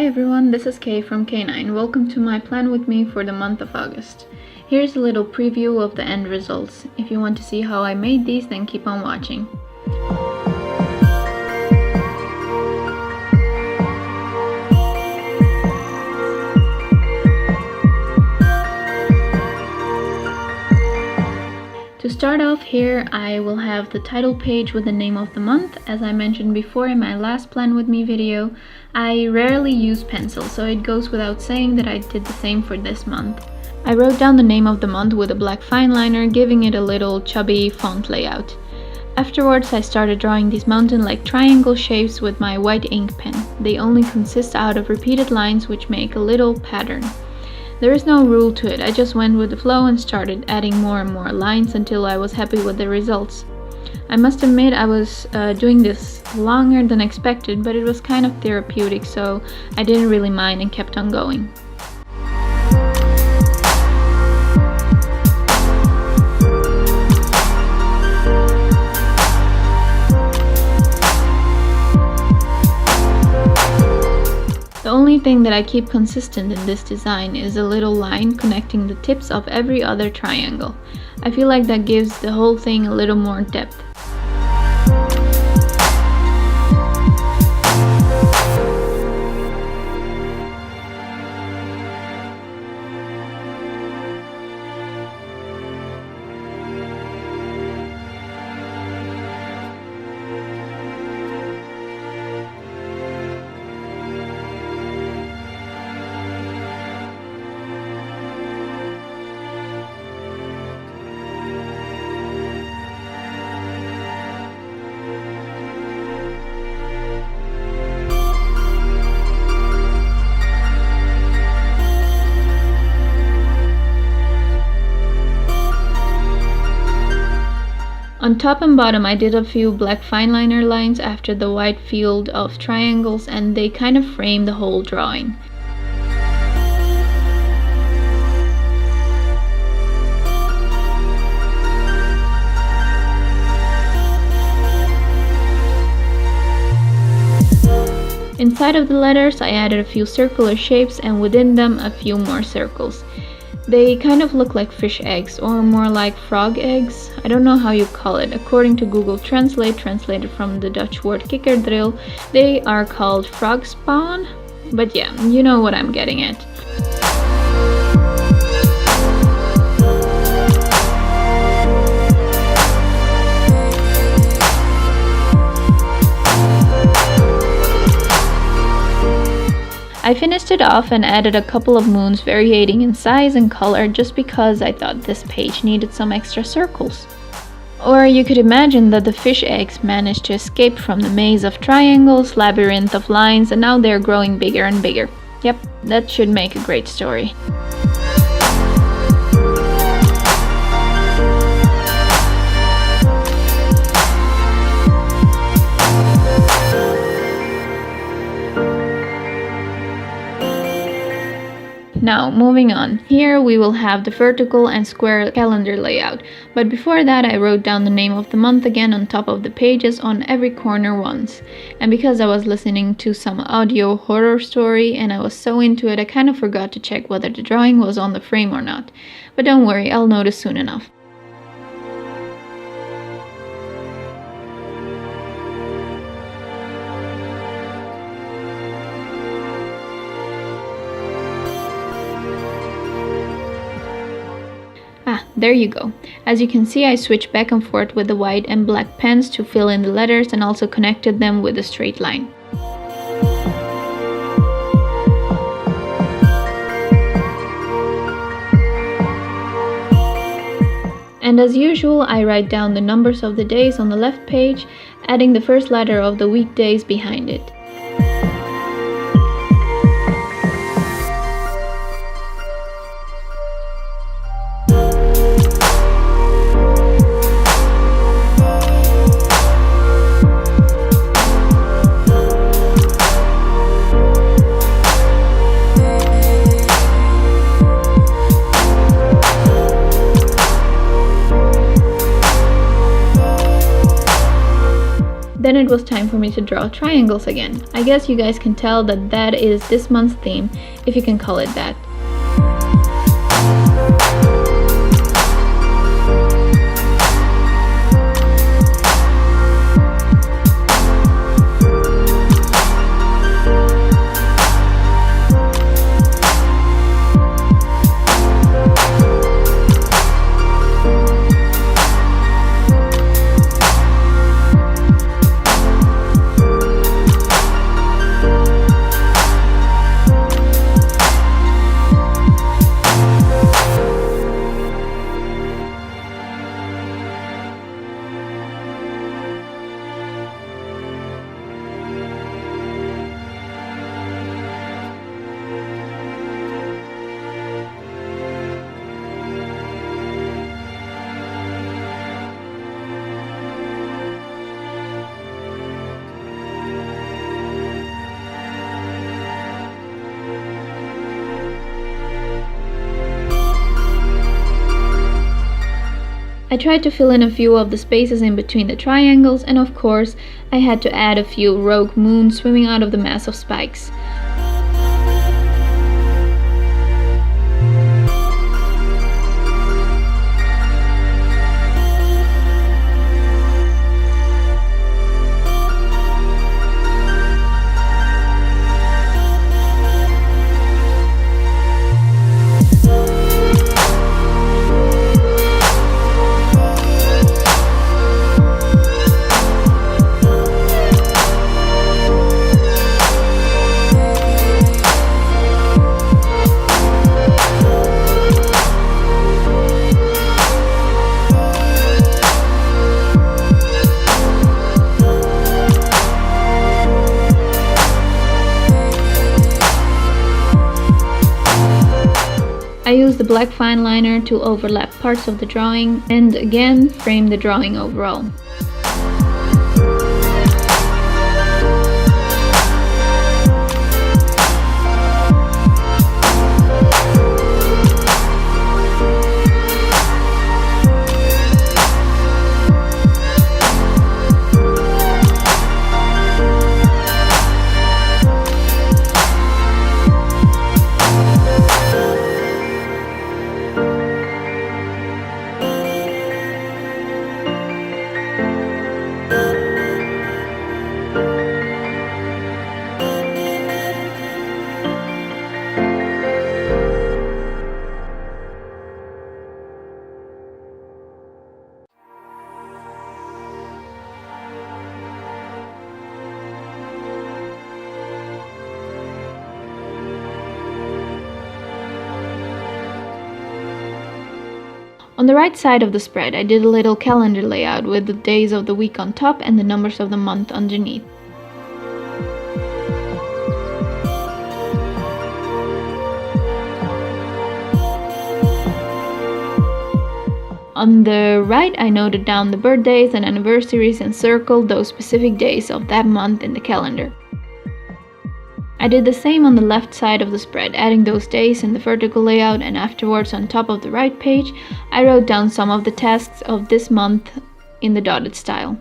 everyone, this is Kay from Khaenine. Welcome to my plan with me for the month of August. Here's a little preview of the end results. If you want to see how I made these, then keep on watching. To start off here, I will have the title page with the name of the month. As I mentioned before in my last plan with me video, I rarely use pencil, so it goes without saying that I did the same for this month. I wrote down the name of the month with a black fine liner, giving it a little chubby font layout. Afterwards, I started drawing these mountain-like triangle shapes with my white ink pen. They only consist out of repeated lines which make a little pattern. There is no rule to it, I just went with the flow and started adding more and more lines until I was happy with the results. I must admit I was doing this longer than expected, but it was kind of therapeutic, so I didn't really mind and kept on going. The only thing that I keep consistent in this design is a little line connecting the tips of every other triangle. I feel like that gives the whole thing a little more depth. On top and bottom I did a few black fine liner lines after the white field of triangles, and they kind of frame the whole drawing. Inside of the letters I added a few circular shapes and within them a few more circles. They kind of look like fish eggs, or more like frog eggs. I don't know how you call it. According to Google Translate, translated from the Dutch word kikkerdrill, they are called frog spawn. But yeah, you know what I'm getting at. I finished it off and added a couple of moons varying in size and color just because I thought this page needed some extra circles. Or you could imagine that the fish eggs managed to escape from the maze of triangles, labyrinth of lines, and now they're growing bigger and bigger. Yep, that should make a great story. Now, moving on. Here we will have the vertical and square calendar layout, but before that I wrote down the name of the month again on top of the pages on every corner once. And because I was listening to some audio horror story and I was so into it, I kind of forgot to check whether the drawing was on the frame or not. But don't worry, I'll notice soon enough. There you go. As you can see, I switched back and forth with the white and black pens to fill in the letters and also connected them with a straight line. And as usual, I write down the numbers of the days on the left page, adding the first letter of the weekdays behind it. Then it was time for me to draw triangles again. I guess you guys can tell that that is this month's theme, if you can call it that. I tried to fill in a few of the spaces in between the triangles, and of course I had to add a few rogue moons swimming out of the mass of spikes. I used the black fine liner to overlap parts of the drawing and again frame the drawing overall. On the right side of the spread, I did a little calendar layout with the days of the week on top and the numbers of the month underneath. On the right, I noted down the birthdays and anniversaries and circled those specific days of that month in the calendar. I did the same on the left side of the spread, adding those days in the vertical layout, and afterwards on top of the right page, I wrote down some of the tasks of this month in the dotted style.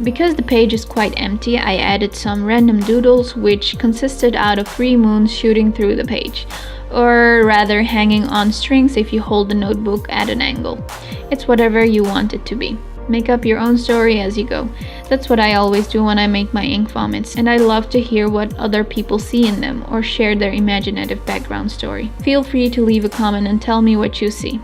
Because the page is quite empty, I added some random doodles which consisted out of 3 moons shooting through the page, or rather hanging on strings if you hold the notebook at an angle. It's whatever you want it to be. Make up your own story as you go. That's what I always do when I make my ink vomits, and I love to hear what other people see in them or share their imaginative background story. Feel free to leave a comment and tell me what you see.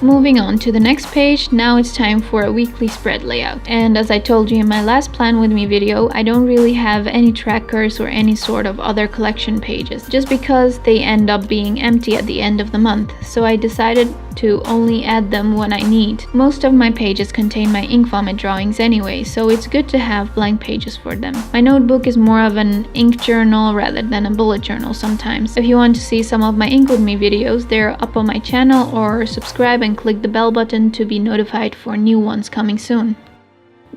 Moving on to the next page, now it's time for a weekly spread layout. And as I told you in my last Plan With Me video, I don't really have any trackers or any sort of other collection pages, just because they end up being empty at the end of the month, so I decided to only add them when I need. Most of my pages contain my ink vomit drawings anyway, so it's good to have blank pages for them. My notebook is more of an ink journal rather than a bullet journal sometimes. If you want to see some of my Ink With Me videos, they're up on my channel, or subscribe and click the bell button to be notified for new ones coming soon.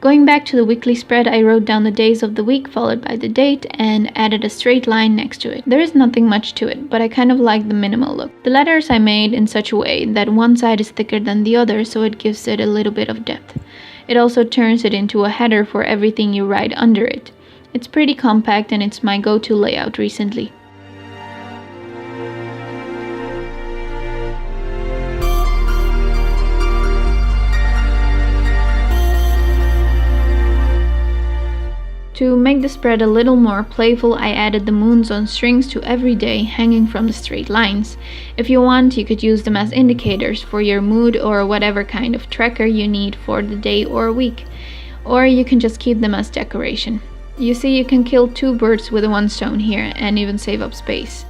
Going back to the weekly spread, I wrote down the days of the week followed by the date and added a straight line next to it. There is nothing much to it, but I kind of like the minimal look. The letters I made in such a way that one side is thicker than the other, so it gives it a little bit of depth. It also turns it into a header for everything you write under it. It's pretty compact and it's my go-to layout recently. To make the spread a little more playful, I added the moons on strings to every day hanging from the straight lines. If you want, you could use them as indicators for your mood or whatever kind of tracker you need for the day or week. Or you can just keep them as decoration. You see, you can kill 2 birds with 1 stone here and even save up space.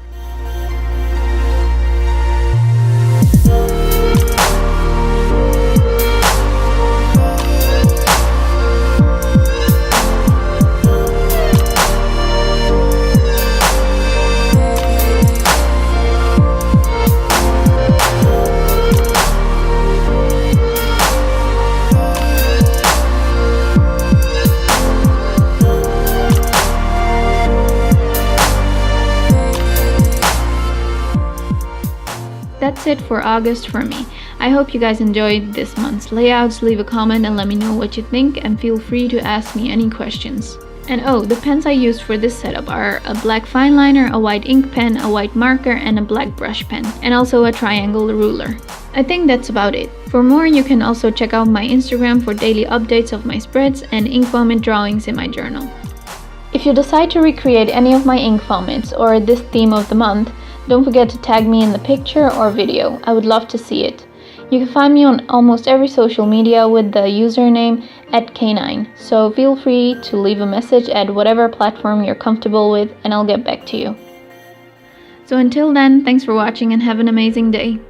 That's it for August for me. I hope you guys enjoyed this month's layouts. Leave a comment and let me know what you think, and feel free to ask me any questions. And oh, the pens I used for this setup are a black fine liner, a white ink pen, a white marker, and a black brush pen, and also a triangle ruler. I think that's about it. For more, you can also check out my Instagram for daily updates of my spreads and ink vomit drawings in my journal. If you decide to recreate any of my ink vomits or this theme of the month, don't forget to tag me in the picture or video. I would love to see it. You can find me on almost every social media with the username @Khaenine, so feel free to leave a message at whatever platform you're comfortable with and I'll get back to you. So until then, thanks for watching and have an amazing day.